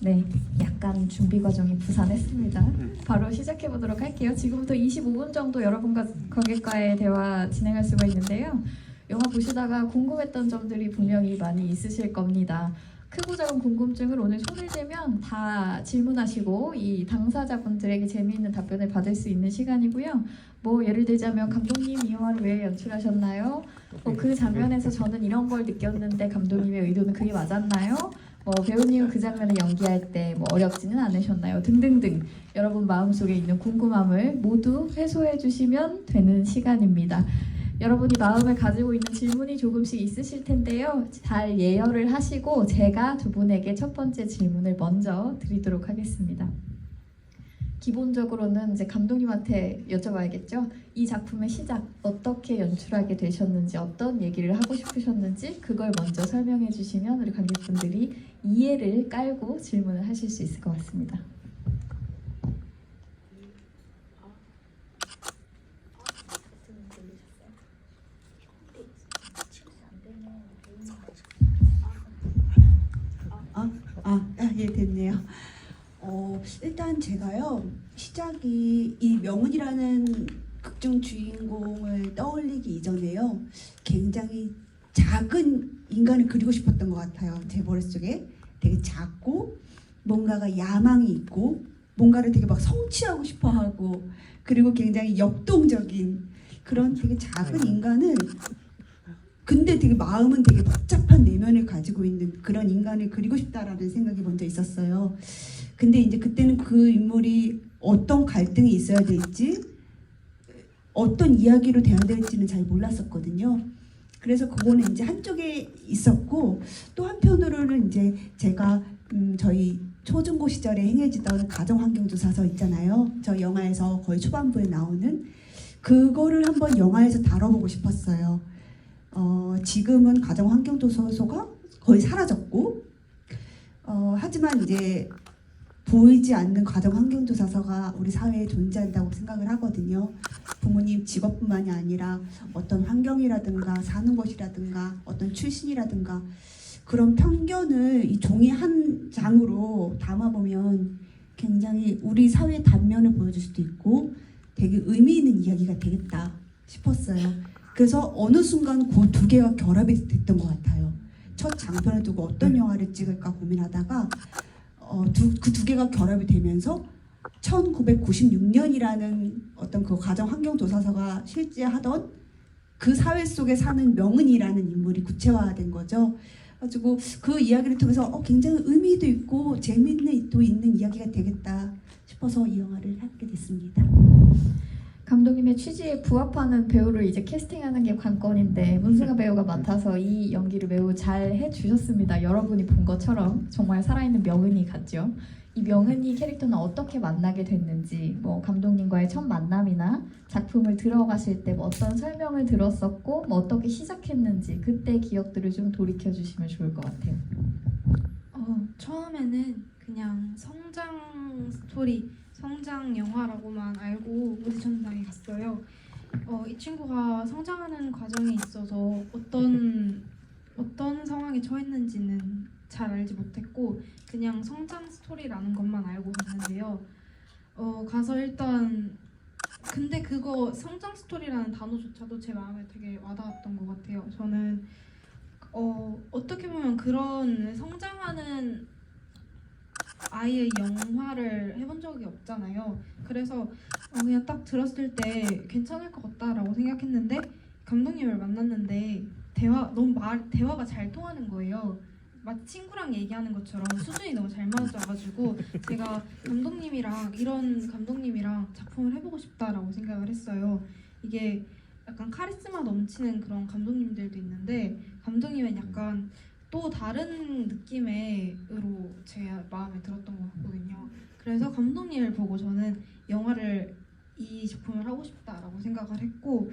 네, 약간 준비 과정이 부산했습니다. 바로 시작해 보도록 할게요. 지금부터 25분 정도 여러분과 관객과의 대화 진행할 수가 있는데요. 영화 보시다가 궁금했던 점들이 분명히 많이 있으실 겁니다. 크고 작은 궁금증을 오늘 손을 대면 다 질문하시고 이 당사자분들에게 재미있는 답변을 받을 수 있는 시간이고요. 뭐 예를 들자면 감독님 이 영화를 왜 연출하셨나요? 그 장면에서 저는 이런 걸 느꼈는데 감독님의 의도는 그게 맞았나요? 배우님은 그 장면을 연기할 때 어렵지는 않으셨나요? 등등등 여러분 마음속에 있는 궁금함을 모두 해소해 주시면 되는 시간입니다. 여러분이 마음을 가지고 있는 질문이 조금씩 있으실 텐데요. 잘 예열을 하시고 제가 두 분에게 첫 번째 질문을 먼저 드리도록 하겠습니다. 기본적으로는 이제 감독님한테 여쭤봐야겠죠. 이 작품의 시작 어떻게 연출하게 되셨는지, 어떤 얘기를 하고 싶으셨는지 그걸 먼저 설명해 주시면 우리 관객분들이 이해를 깔고 질문을 하실 수 있을 것 같습니다. 예, 됐네요. 일단 제가요, 시작이 이 명은이라는 극중 주인공을 떠올리기 이전에요, 굉장히 작은 인간을 그리고 싶었던 것 같아요. 제 머릿속에 되게 작고 뭔가가 야망이 있고 뭔가를 되게 막 성취하고 싶어하고 그리고 굉장히 역동적인 그런 되게 작은 인간을, 근데 되게 마음은 되게 복잡한 내면을 가지고 있는 그런 인간을 그리고 싶다라는 생각이 먼저 있었어요. 근데 이제 그때는 그 인물이 어떤 갈등이 있어야 될지, 어떤 이야기로 대화될지는 잘 몰랐었거든요. 그래서 그거는 이제 한쪽에 있었고, 또 한편으로는 이제 제가 저희 초중고 시절에 행해지던 가정환경조사서 있잖아요. 저 영화에서 거의 초반부에 나오는 그거를 한번 영화에서 다뤄보고 싶었어요. 지금은 가정환경조사소가 거의 사라졌고, 하지만 이제 보이지 않는 가정환경조사서가 우리 사회에 존재한다고 생각을 하거든요. 부모님 직업뿐만이 아니라 어떤 환경이라든가 사는 곳이라든가 어떤 출신이라든가 그런 편견을 이 종이 한 장으로 담아보면 굉장히 우리 사회의 단면을 보여줄 수도 있고 되게 의미 있는 이야기가 되겠다 싶었어요. 그래서 어느 순간 그 두 개가 결합이 됐던 것 같아요. 첫 장편을 두고 어떤 영화를 찍을까 고민하다가 그 두 개가 결합이 되면서 1996년이라는 어떤 그 가정환경조사서가 실제 하던 그 사회 속에 사는 명은이라는 인물이 구체화된 거죠. 가지고 그 이야기를 통해서 굉장히 의미도 있고 재미도 있는 이야기가 되겠다 싶어서 이 영화를 하게 됐습니다. 감독님의 취지에 부합하는 배우를 이제 캐스팅하는 게 관건인데 문승아 배우가 맡아서 이 연기를 매우 잘 해주셨습니다. 여러분이 본 것처럼 정말 살아있는 명은이 같죠. 이 명은이 캐릭터는 어떻게 만나게 됐는지, 감독님과의 첫 만남이나 작품을 들어가실 때 어떤 설명을 들었었고 어떻게 시작했는지 그때 기억들을 좀 돌이켜 주시면 좋을 것 같아요. 처음에는 그냥 성장 스토리, 성장 영화라고만 알고 오디션장에 갔어요. 이 친구가 성장하는 과정에 있어서 어떤 상황에 처했는지는 잘 알지 못했고 그냥 성장 스토리라는 것만 알고 갔는데요. 가서 일단 근데 그거 성장 스토리라는 단어조차도 제 마음에 되게 와닿았던 것 같아요. 저는 어떻게 보면 그런 성장하는 아이의 영화를 해본 적이 없잖아요. 그래서 그냥 딱 들었을 때 괜찮을 것 같다라고 생각했는데 감독님을 만났는데 대화가 잘 통하는 거예요. 마치 친구랑 얘기하는 것처럼 수준이 너무 잘 맞아가지고 제가 이런 감독님이랑 작품을 해보고 싶다라고 생각을 했어요. 이게 약간 카리스마 넘치는 그런 감독님들도 있는데 감독님은 약간 또 다른 느낌으로 제 마음에 들었던 것 같거든요. 그래서 감독님을 보고 저는 이 작품을 하고 싶다라고 생각을 했고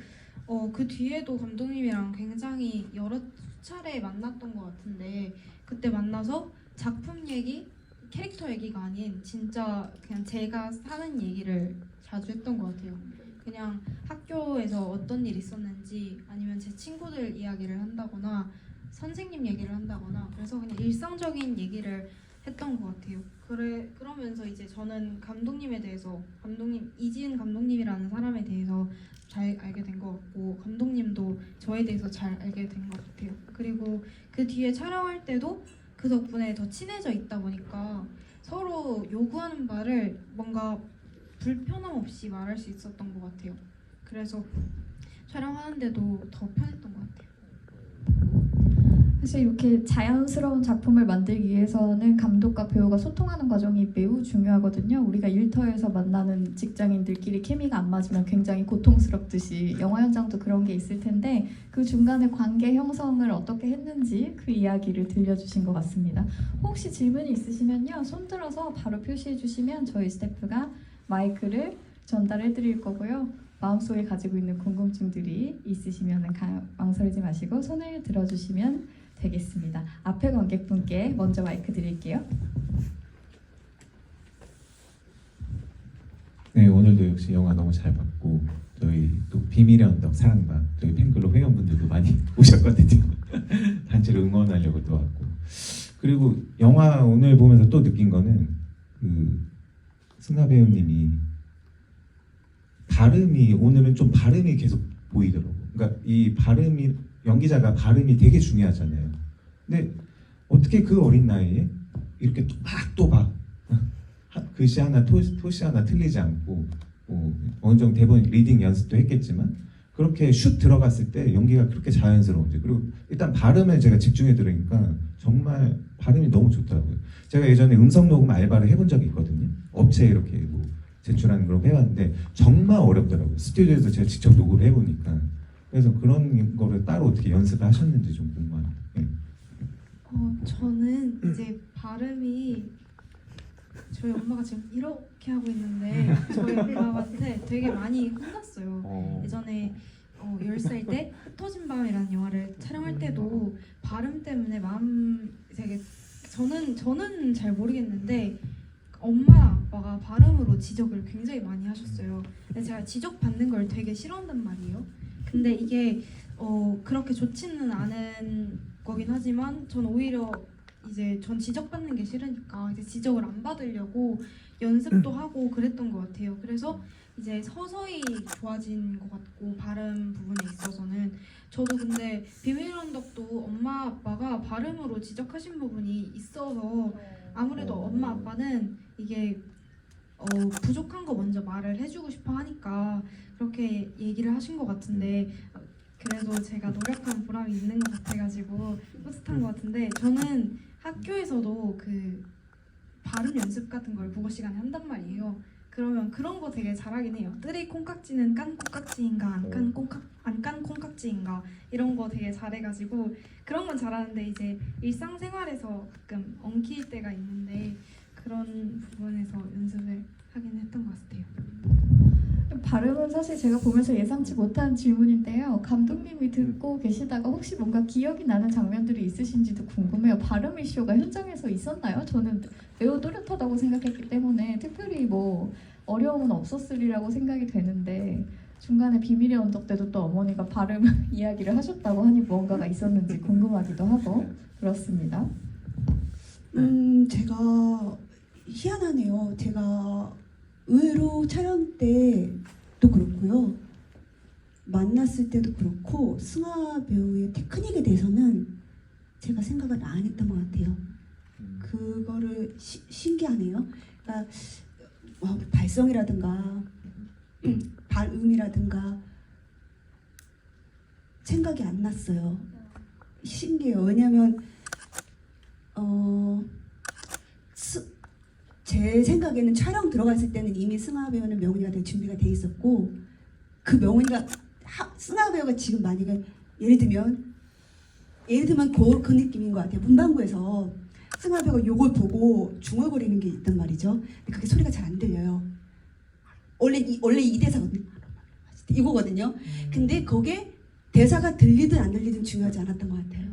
그 뒤에도 감독님이랑 굉장히 여러 차례 만났던 것 같은데 그때 만나서 작품 얘기, 캐릭터 얘기가 아닌 진짜 그냥 제가 사는 얘기를 자주 했던 것 같아요. 그냥 학교에서 어떤 일이 있었는지 아니면 제 친구들 이야기를 한다거나 선생님 얘기를 한다거나 그래서 그냥 일상적인 얘기를 했던 것 같아요. 그러면서 이제 저는 감독님에 대해서 이지은 감독님이라는 사람에 대해서 잘 알게 된 것 같고 감독님도 저에 대해서 잘 알게 된 것 같아요. 그리고 그 뒤에 촬영할 때도 그 덕분에 더 친해져 있다 보니까 서로 요구하는 말을 뭔가 불편함 없이 말할 수 있었던 것 같아요. 그래서 촬영하는데도 더 편했던 것 같아요. 사실 이렇게 자연스러운 작품을 만들기 위해서는 감독과 배우가 소통하는 과정이 매우 중요하거든요. 우리가 일터에서 만나는 직장인들끼리 케미가 안 맞으면 굉장히 고통스럽듯이 영화 현장도 그런 게 있을 텐데 그 중간에 관계 형성을 어떻게 했는지 그 이야기를 들려주신 것 같습니다. 혹시 질문이 있으시면요. 손들어서 바로 표시해 주시면 저희 스태프가 마이크를 전달해 드릴 거고요. 마음속에 가지고 있는 궁금증들이 있으시면 망설이지 마시고 손을 들어주시면 되겠습니다. 앞에 관객분께 먼저 마이크 드릴게요. 네, 오늘도 역시 영화 너무 잘 봤고 저희 또 비밀의 언덕 사랑방 저희 팬클럽 회원분들도 많이 오셨거든요. 단체로 응원하려고 또 왔고 그리고 영화 오늘 보면서 또 느낀 거는 그 승하 배우님이 발음이 오늘은 좀 발음이 계속 보이더라고. 그러니까 이 발음이 연기자가 발음이 되게 중요하잖아요. 근데 어떻게 그 어린 나이에 이렇게 또박 글씨 하나 토시 하나 틀리지 않고 어느 정도 대본 리딩 연습도 했겠지만 그렇게 슛 들어갔을 때 연기가 그렇게 자연스러운지 그리고 일단 발음에 제가 집중해 들으니까 정말 발음이 너무 좋더라고요. 제가 예전에 음성 녹음 알바를 해본 적이 있거든요. 업체에 이렇게 뭐 제출하는 걸 해봤는데 정말 어렵더라고요. 스튜디오에서 제가 직접 녹음을 해보니까 그래서 그런 거를 따로 어떻게 연습을 하셨는지 좀 궁금합니다. 네. 저는 이제 발음이 저희 엄마가 지금 이렇게 하고 있는데 저희 엄마한테 되게 많이 혼났어요. 예전에 10살 때 흩어진 밤이라는 영화를 촬영할 때도 발음 때문에 마음 되게 저는 잘 모르겠는데 엄마 아빠가 발음으로 지적을 굉장히 많이 하셨어요. 근데 제가 지적받는 걸 되게 싫어한단 말이에요. 근데 이게 그렇게 좋지는 않은 거긴 하지만 전 오히려 이제 전 지적받는 게 싫으니까 이제 지적을 안 받으려고 연습도 하고 그랬던 것 같아요. 그래서 이제 서서히 좋아진 것 같고 발음 부분에 있어서는 저도 근데 비밀 언덕도 엄마 아빠가 발음으로 지적하신 부분이 있어서 아무래도 엄마 아빠는 이게 부족한 거 먼저 말을 해주고 싶어 하니까 그렇게 얘기를 하신 것 같은데 그래도 제가 노력한 보람이 있는 것 같아가지고 뿌듯한 것 같은데 저는 학교에서도 그 발음 연습 같은 걸 국어 시간에 한단 말이에요. 그러면 그런 거 되게 잘하긴 해요. 뜨리 콩깍지는 깐 콩깍지인가 안 깐 콩깍지인가 이런 거 되게 잘해가지고 그런 건 잘하는데 이제 일상생활에서 가끔 엉킬 때가 있는데 그런 부분에서 연습을 하긴 했던 것 같아요. 발음은 사실 제가 보면서 예상치 못한 질문인데요. 감독님이 듣고 계시다가 혹시 뭔가 기억이 나는 장면들이 있으신지도 궁금해요. 발음 이슈가 현장에서 있었나요? 저는 매우 또렷하다고 생각했기 때문에 특별히 뭐 어려움은 없었으리라고 생각이 되는데 중간에 비밀의 언덕 때도 또 어머니가 발음 이야기를 하셨다고 하니 무언가가 있었는지 궁금하기도 하고 그렇습니다. 제가 희한하네요. 제가 의외로 촬영 때도 그렇고요. 만났을 때도 그렇고 승하 배우의 테크닉에 대해서는 제가 생각을 안 했던 것 같아요. 그거를 신기하네요. 그러니까 발성이라든가 발음이라든가 생각이 안 났어요. 신기해요. 왜냐하면 제 생각에는 촬영 들어갔을 때는 이미 승하 배우는 명훈이가 될 준비가 돼 있었고 그 명훈이가 승하 배우가 지금 만약에 예를 들면 그 느낌인 것 같아요. 문방구에서 승하 배우가 요걸 보고 중얼거리는 게 있단 말이죠. 근데 그게 소리가 잘 안 들려요. 원래 이 대사거든요. 이거거든요. 근데 그게 대사가 들리든 안 들리든 중요하지 않았던 것 같아요.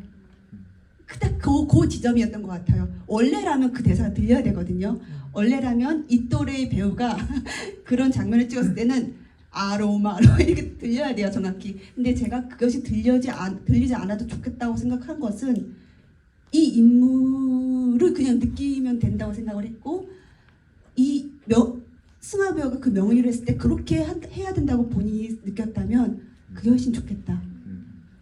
딱 그 지점이었던 것 같아요. 원래라면 그 대사가 들려야 되거든요. 원래라면 이 또래의 배우가 그런 장면을 찍었을 때는 아로마로 이렇게 들려야 돼요, 정확히. 근데 제가 그것이 들리지 않아도 좋겠다고 생각한 것은 이 인물을 그냥 느끼면 된다고 생각을 했고 승하 배우가 그 명의를 했을 때 그렇게 해야 된다고 본인이 느꼈다면 그게 훨씬 좋겠다.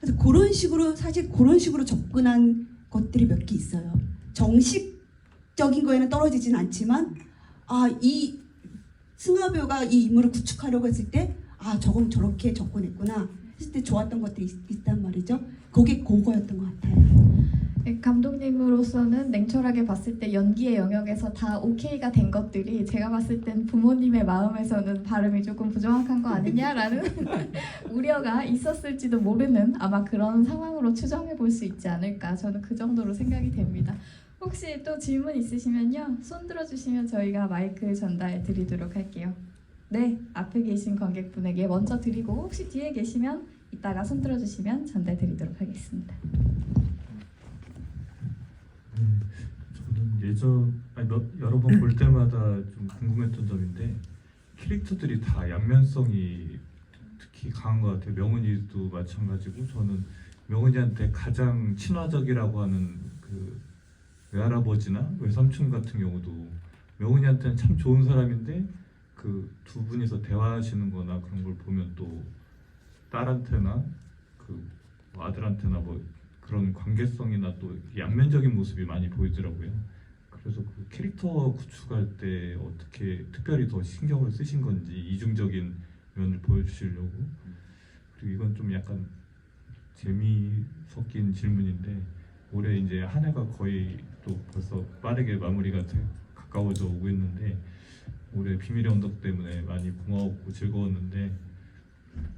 그래서 사실 그런 식으로 접근한 것들이 몇 개 있어요. 정식적인 거에는 떨어지진 않지만 이 승하 배우가 이 인물을 구축하려고 했을 때 저건 저렇게 접근했구나 했을 때 좋았던 것들이 있단 말이죠. 그거였던 것 같아요. 감독님으로서는 냉철하게 봤을 때 연기의 영역에서 다 오케이가 된 것들이 제가 봤을 땐 부모님의 마음에서는 발음이 조금 부정확한 거 아니냐라는 우려가 있었을지도 모르는 아마 그런 상황으로 추정해 볼 수 있지 않을까, 저는 그 정도로 생각이 됩니다. 혹시 또 질문 있으시면요, 손 들어주시면 저희가 마이크 전달 드리도록 할게요. 네, 앞에 계신 관객분에게 먼저 드리고 혹시 뒤에 계시면 이따가 손 들어주시면 전달 드리도록 하겠습니다. 저는 여러 번 볼 때마다 좀 궁금했던 점인데 캐릭터들이 다 양면성이 특히 강한 것 같아요. 명은이도 마찬가지고 저는 명은이한테 가장 친화적이라고 하는 그 외할아버지나 외삼촌 같은 경우도 명은이한테는 참 좋은 사람인데 그 두 분이서 대화하시는 거나 그런 걸 보면 또 딸한테나 그 아들한테나 뭐 그런 관계성이나 또 양면적인 모습이 많이 보이더라고요. 그래서 그 캐릭터 구축할 때 어떻게 특별히 더 신경을 쓰신 건지 이중적인 면을 보여주시려고. 그리고 이건 좀 약간 재미 섞인 질문인데 올해 이제 한 해가 거의 또 벌써 빠르게 마무리가 가까워져 오고 있는데 올해 비밀의 언덕 때문에 많이 고마웠고 즐거웠는데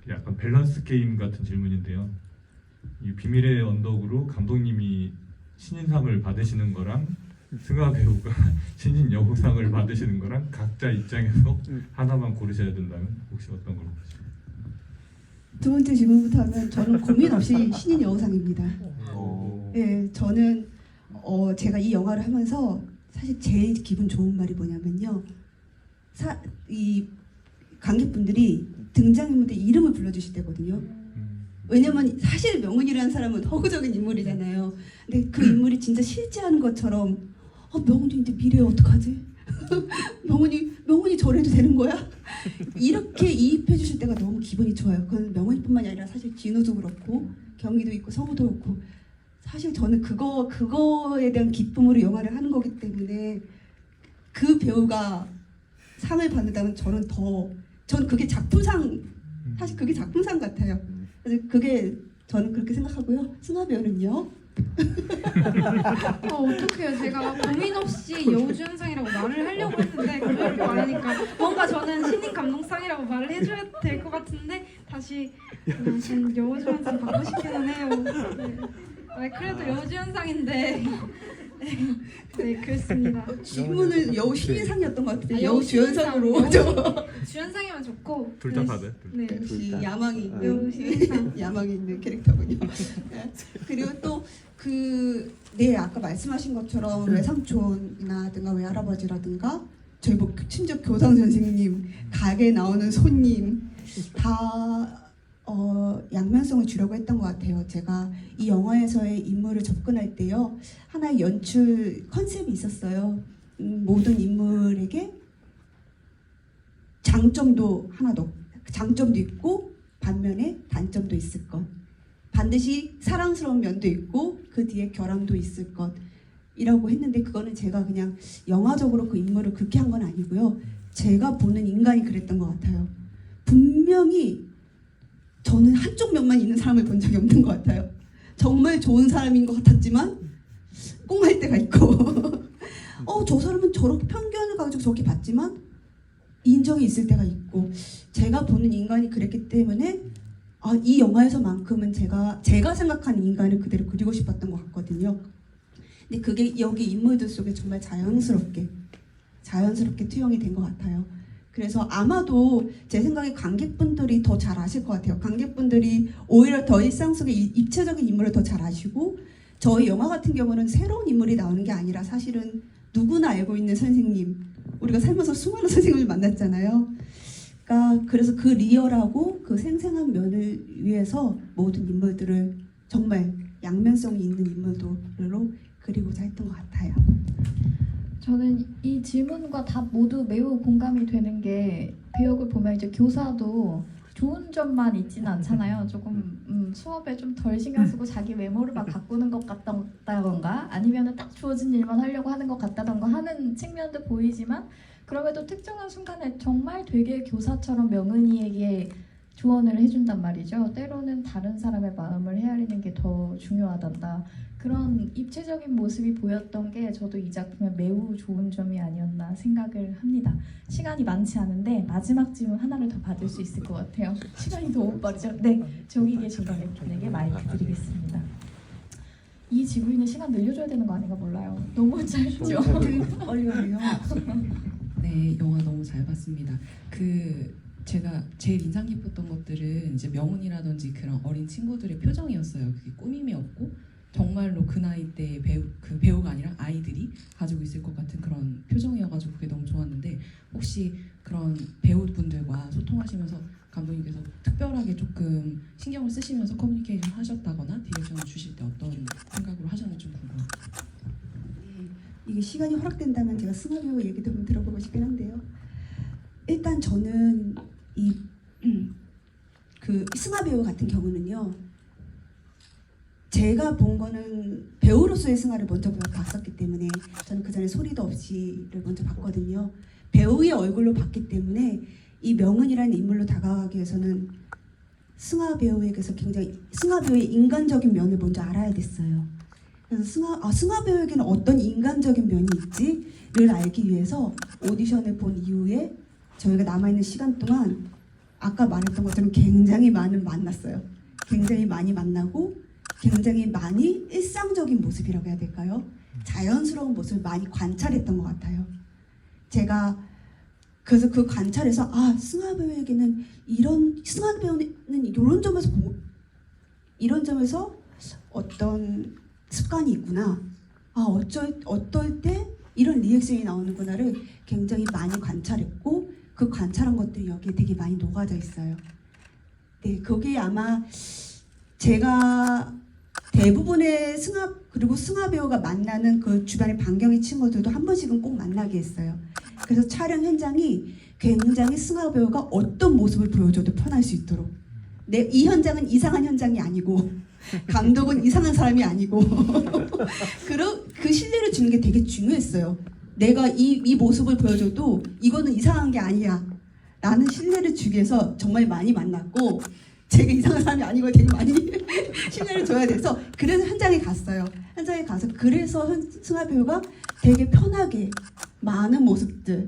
약간 밸런스 게임 같은 질문인데요. 이 비밀의 언덕으로 감독님이 신인상을 받으시는 거랑 승하 배우가 신인 여우상을 받으시는 거랑 각자 입장에서 하나만 고르셔야 된다면 혹시 어떤 걸 고르실까요? 두 번째 질문부터 하면 저는 고민 없이 신인 여우상입니다. 네, 저는 제가 이 영화를 하면서 사실 제일 기분 좋은 말이 뭐냐면요. 이 관객분들이 등장인물들 이름을 불러주실 때거든요. 왜냐면 사실 명은이라는 사람은 허구적인 인물이잖아요. 근데 그 인물이 진짜 실제하는 것처럼 명은이 이제 미래에 어떡하지? 명은이 저래도 되는 거야? 이렇게 이입해 주실 때가 너무 기분이 좋아요. 그건 명은이뿐만이 아니라 사실 진우도 그렇고 경희도 있고 성우도 그렇고 사실 저는 그거에 대한 기쁨으로 영화를 하는 거기 때문에 그 배우가 상을 받는다면 저는 그게 작품상 사실 그게 작품상 같아요. 그래서 저는 그렇게 생각하고요. 승하 배우는요? 어떡해요. 제가 고민 없이 여우주연상이라고 말을 하려고 했는데 그렇게 말하니까 뭔가 저는 신인 감독상이라고 말을 해줘야 될 것 같은데 다시 그냥 전 여우주연상 받고 싶기는 해요. 네. 그래도 여우주연상인데 네 그렇습니다. 질문은 여우 신인상이었던 것 같은데 여우 주연상으로 주연상이면 좋고 둘 다 받아요. 네. 역시 야망이 여우 있는 신인상. 야망이 있는 캐릭터군요. 네. 그리고 또 아까 말씀하신 것처럼 외삼촌이라든가 외할아버지라든가 저희 뭐 심지어 교장 선생님, 가게에 나오는 손님 다 양면성을 주려고 했던 것 같아요. 제가 이 영화에서의 인물을 접근할 때요, 하나의 연출 컨셉이 있었어요. 모든 인물에게 장점도 있고 반면에 단점도 있을 것. 반드시 사랑스러운 면도 있고 그 뒤에 결함도 있을 것이라고 했는데 그거는 제가 그냥 영화적으로 그 인물을 그렇게 한 건 아니고요. 제가 보는 인간이 그랬던 것 같아요. 분명히 저는 한쪽 면만 있는 사람을 본 적이 없는 것 같아요. 정말 좋은 사람인 것 같았지만 꽁할 때가 있고 저 사람은 저렇게 편견을 가지고 저렇게 봤지만 인정이 있을 때가 있고 제가 보는 인간이 그랬기 때문에 이 영화에서만큼은 제가 생각하는 인간을 그대로 그리고 싶었던 것 같거든요. 근데 그게 여기 인물들 속에 정말 자연스럽게 투영이 된 것 같아요. 그래서 아마도 제 생각에 관객분들이 더 잘 아실 것 같아요. 관객분들이 오히려 더 일상 속의 입체적인 인물을 더 잘 아시고 저희 영화 같은 경우는 새로운 인물이 나오는 게 아니라 사실은 누구나 알고 있는 선생님, 우리가 살면서 수많은 선생님을 만났잖아요. 그래서 그 리얼하고 그 생생한 면을 위해서 모든 인물들을 정말 양면성이 있는 인물들로 그리고자 했던 것 같아요. 저는 이 질문과 답 모두 매우 공감이 되는 게 배역을 보면 이제 교사도 좋은 점만 있지는 않잖아요. 조금 수업에 좀 덜 신경 쓰고 자기 외모를 막 가꾸는 것 같다던가 아니면은 딱 주어진 일만 하려고 하는 것 같다던가 하는 측면도 보이지만 그럼에도 특정한 순간에 정말 되게 교사처럼 명은이에게 조언을 해준단 말이죠. 때로는 다른 사람의 마음을 헤아리는 게 더 중요하단다. 그런 입체적인 모습이 보였던 게 저도 이 작품의 매우 좋은 점이 아니었나 생각을 합니다. 시간이 많지 않은데 마지막 질문 하나를 더 받을 수 있을 것 같아요. 시간이 너무 빠르죠? 네, 저기 계신 분에게 마이크 드리겠습니다. 이 지구인의 시간 늘려줘야 되는 거 아닌가 몰라요. 너무 짧죠? 빨리 가요. 네, 영화 너무 잘 봤습니다. 제가 제일 인상 깊었던 것들은 이제 명훈이라든지 그런 어린 친구들의 표정이었어요. 그게 꾸밈이었고 정말로 그 나이 때 배우가 아니라 아이들이 가지고 있을 것 같은 그런 표정이어가지고 그게 너무 좋았는데 혹시 그런 배우분들과 소통하시면서 감독님께서 특별하게 조금 신경을 쓰시면서 커뮤니케이션 하셨다거나 디렉션을 주실 때 어떤 생각으로 하셨는지 좀 궁금합니다. 이게 시간이 허락된다면 제가 승하 배우 얘기도 좀 들어보고 싶긴 한데요. 일단 저는 그 승하 배우 같은 경우는요. 제가 본 거는 배우로서의 승하를 먼저 봤었기 때문에 저는 그 전에 소리도 없이를 먼저 봤거든요. 배우의 얼굴로 봤기 때문에 이 명은이라는 인물로 다가가기 위해서는 승하 배우에게서 굉장히 승하 배우의 인간적인 면을 먼저 알아야 됐어요. 그래서 승하 배우에게는 어떤 인간적인 면이 있지를 알기 위해서 오디션을 본 이후에 저희가 남아있는 시간 동안 아까 말했던 것처럼 굉장히 많은 만났어요. 굉장히 많이 만나고 굉장히 많이 일상적인 모습이라고 해야 될까요? 자연스러운 모습을 많이 관찰했던 것 같아요. 제가 그래서 그 관찰에서 승하 배우에게는 승하 배우는 이런 점에서 어떤 습관이 있구나. 어떨 때 이런 리액션이 나오는구나를 굉장히 많이 관찰했고 그 관찰한 것들이 여기에 되게 많이 녹아져 있어요. 네, 거기에 아마 제가 대부분의 승하 배우가 만나는 그 주변의 반경의 친구들도 한 번씩은 꼭 만나게 했어요. 그래서 촬영 현장이 굉장히 승하 배우가 어떤 모습을 보여줘도 편할 수 있도록 이 현장은 이상한 현장이 아니고 감독은 이상한 사람이 아니고 그 신뢰를 주는 게 되게 중요했어요. 내가 이 모습을 보여줘도 이거는 이상한 게 아니야 라는 신뢰를 주기 위해서 정말 많이 만났고 제가 이상한 사람이 아니고 되게 많이 신뢰를 줘야 돼서 그래서 현장에 갔어요. 현장에 가서 그래서 승하 배우가 되게 편하게 많은 모습들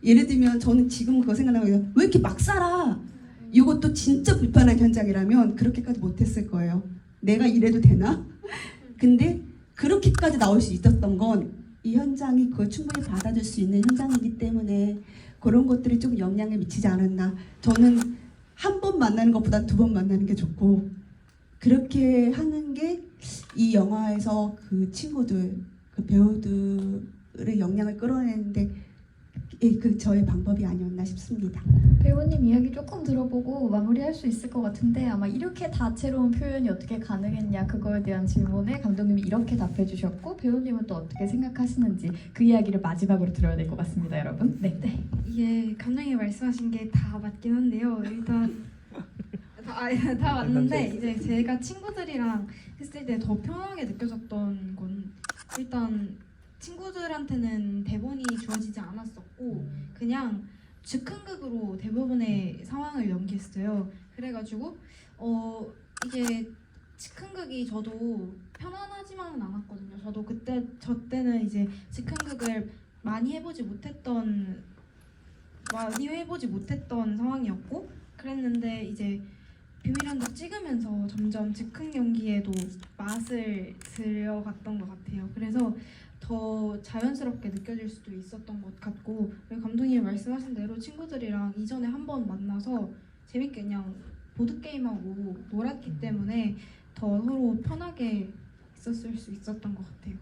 예를 들면 저는 지금 그거 생각나요. 왜 이렇게 막 살아? 이것도 진짜 불편한 현장이라면 그렇게까지 못했을 거예요. 내가 이래도 되나? 근데 그렇게까지 나올 수 있었던 건 이 현장이 그걸 충분히 받아줄 수 있는 현장이기 때문에 그런 것들이 좀 영향을 미치지 않았나. 저는 한 번 만나는 것보다 두 번 만나는 게 좋고 그렇게 하는 게 이 영화에서 그 친구들, 그 배우들의 역량을 끌어내는데 저의 방법이 아니었나 싶습니다. 배우님 이야기 조금 들어보고 마무리할 수 있을 것 같은데 아마 이렇게 다채로운 표현이 어떻게 가능했냐 그거에 대한 질문에 감독님이 이렇게 답해 주셨고 배우님은 또 어떻게 생각하시는지 그 이야기를 마지막으로 들어야 될 것 같습니다, 여러분. 네. 이게 감독님이 말씀하신 게 다 맞긴 한데요. 일단 다 맞는데 이제 제가 친구들이랑 했을 때 더 편하게 느껴졌던 건 일단 친구들한테는 대본이 주어지지 않았었고 그냥 즉흥극으로 대부분의 상황을 연기했어요. 그래가지고 이게 즉흥극이 저도 편안하지만은 않았거든요. 저도 저 때는 이제 즉흥극을 많이 해보지 못했던 상황이었고 그랬는데 이제 비밀한도 찍으면서 점점 즉흥 연기에도 맛을 들여갔던 것 같아요. 그래서 더 자연스럽게 느껴질 수도 있었던 것 같고 감독님이 말씀하신 대로 친구들이랑 이전에 한 번 만나서 재밌게 그냥 보드게임하고 놀았기 때문에 더 서로 편하게 있었을 수 있었던 것 같아요.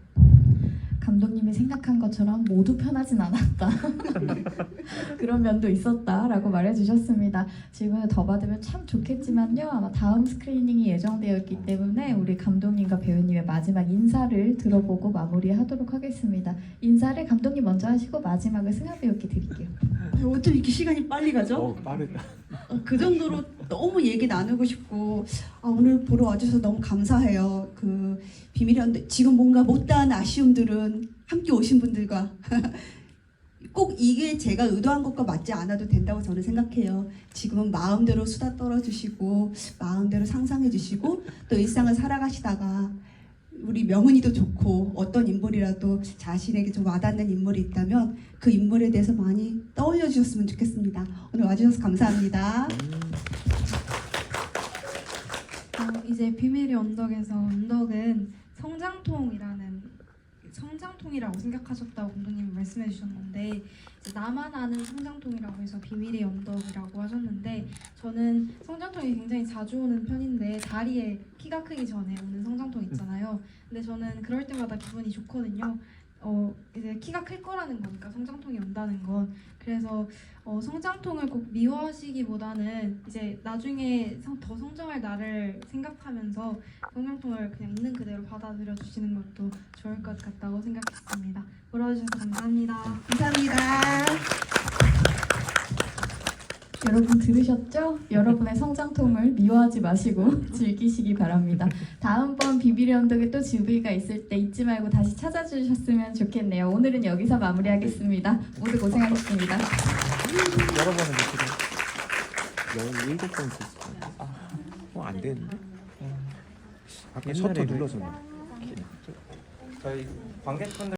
감독님이 생각한 것처럼 모두 편하진 않았다. 그런 면도 있었다라고 말해주셨습니다. 질문을 더 받으면 참 좋겠지만요. 아마 다음 스크리닝이 예정되어 있기 때문에 우리 감독님과 배우님의 마지막 인사를 들어보고 마무리하도록 하겠습니다. 인사를 감독님 먼저 하시고 마지막을 승하 배우께 드릴게요. 어쩜 이렇게 시간이 빨리 가죠? 빠르다. 그 정도로 너무 얘기 나누고 싶고 오늘 보러 와주셔서 너무 감사해요. 그 비밀연대 지금 뭔가 못다한 아쉬움들은 함께 오신 분들과 꼭 이게 제가 의도한 것과 맞지 않아도 된다고 저는 생각해요. 지금은 마음대로 수다 떨어주시고 마음대로 상상해주시고 또 일상을 살아가시다가 우리 명은이도 좋고 어떤 인물이라도 자신에게 좀 와닿는 인물이 있다면 그 인물에 대해서 많이 떠올려 주셨으면 좋겠습니다. 오늘 와주셔서 감사합니다. 이제 비밀의 언덕에서 언덕은 성장통이라고 생각하셨다고 감독님이 말씀해 주셨는데 이제 나만 아는 성장통이라고 해서 비밀의 언덕이라고 하셨는데 저는 성장통이 굉장히 자주 오는 편인데 다리에 키가 크기 전에 오는 성장통 있잖아요. 근데 저는 그럴 때마다 기분이 좋거든요. 이제 키가 클 거라는 거니까 성장통이 온다는 건. 그래서 성장통을 꼭 미워하시기보다는 이제 나중에 더 성장할 나를 생각하면서 성장통을 그냥 있는 그대로 받아들여 주시는 것도 좋을 것 같다고 생각했습니다. 물어주셔서 감사합니다. 감사합니다. 여러분 들으셨죠? 여러분의 성장통을 미워하지 마시고 즐기시기 바랍니다. 다음번 비밀의 언덕에 또 GV가 있을 때 잊지 말고 다시 찾아주셨으면 좋겠네요. 오늘은 여기서 마무리하겠습니다. 모두 고생하셨습니다. 여러 번 해보시고 17번 썼어. 안 되는데? 아까 셔터 눌러서. 저희 관객분들